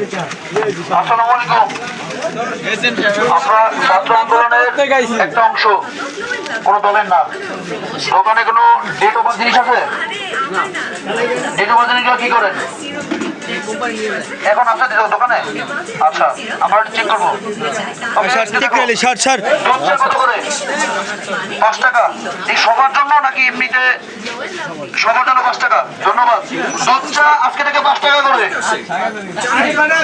আসসালামু আলাইকুম। আমরা ছাত্র আন্দোলনের একটা অংশ, কোনো দলের না। দোকানে কোনো ডেট ওভার জিনিস আছে? ডেট ওভার জিনিসগুলো কি করেন? এখন আছে দোকানে? আচ্ছা, আমরা চেক করবো। কত করে? 5 টাকা। এই সবার জন্য নাকি এমনিতে সবার জন্য 5 টাকা? ধন্যবাদ। দুধ চা আজকে থেকে 5 টাকা করে।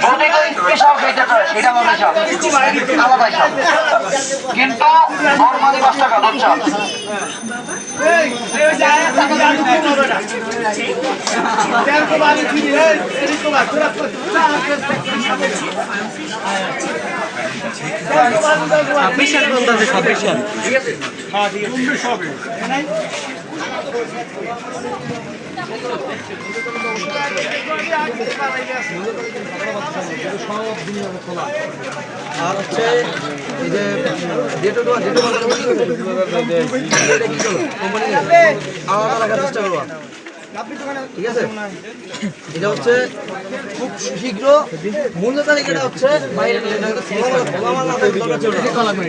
যদি স্পেশাল খেতে চায় সেটা আমার হিসাব, আলাদা হিসাব, কিন্তু নর্মালি 5 টাকা দুধ চা। আর হচ্ছে এই যে আলাদা রাখার চেষ্টা করবো, ঠিক আছে? এটা হচ্ছে খুব শীঘ্র মূল্য তালিকাটা হচ্ছে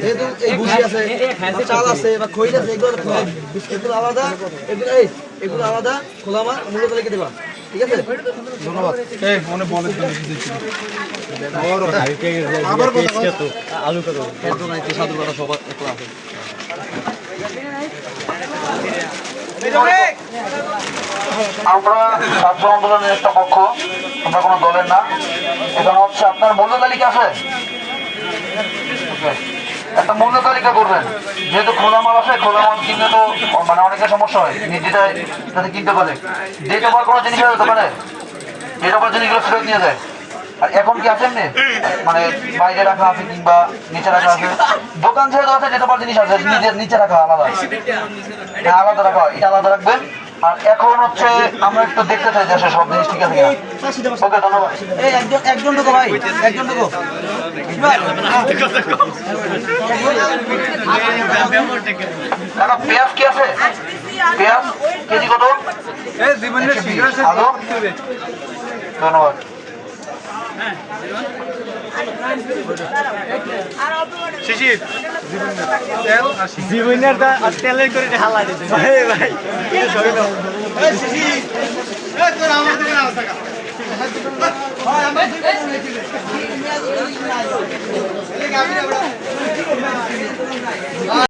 যেহেতু এই ভুসি আছে, চাল আছে বা খৈল আছে, এগুলো আলাদা, এগুলো আলাদা খোলা আমার মূল্য তালিকা দেবা, ঠিক আছে? ধন্যবাদ। আলু কত সাধু করা সবার একলা আছে। আমরা ছাত্র আন্দোলনের একটা পক্ষ, আমরা কোনো দলের না। এখানে হচ্ছে আপনার মূল্য তালিকা আছে, একটা মূল্য তালিকা করবেন। যেহেতু খোলা মাল আছে, খোলা মাল কিনলে তো মানে অনেকের সমস্যা হয়, নিজেরাই যাতে কিনতে পারে। ডেট ওভার কোনো জিনিস আছে দোকানে? ডেট ওভার জিনিসগুলো ফেরত নিয়ে যায়। আর এখন কি আছে এমনি মানে বাইরে রাখা আছে কিংবা নিচে রাখা আছে? দোকান যেহেতু আছে ডেট ওভার জিনিস আছে, নিজের নিচে রাখা আলাদা, আলাদা রাখা, এটা আলাদা রাখবেন। আর এখন হচ্ছে আমরা একটু দেখতে চাই যে সব জিনিস ঠিক আছে কিনা। ওকে, ধন্যবাদ। এই একজন ঢোকো ভাই, একজন ঢোকো। দাদা পেঁয়াজ কি আছে? পেঁয়াজ কেজি কত? আলু? ধন্যবাদ। তেলের করে হালা দিতে ভাই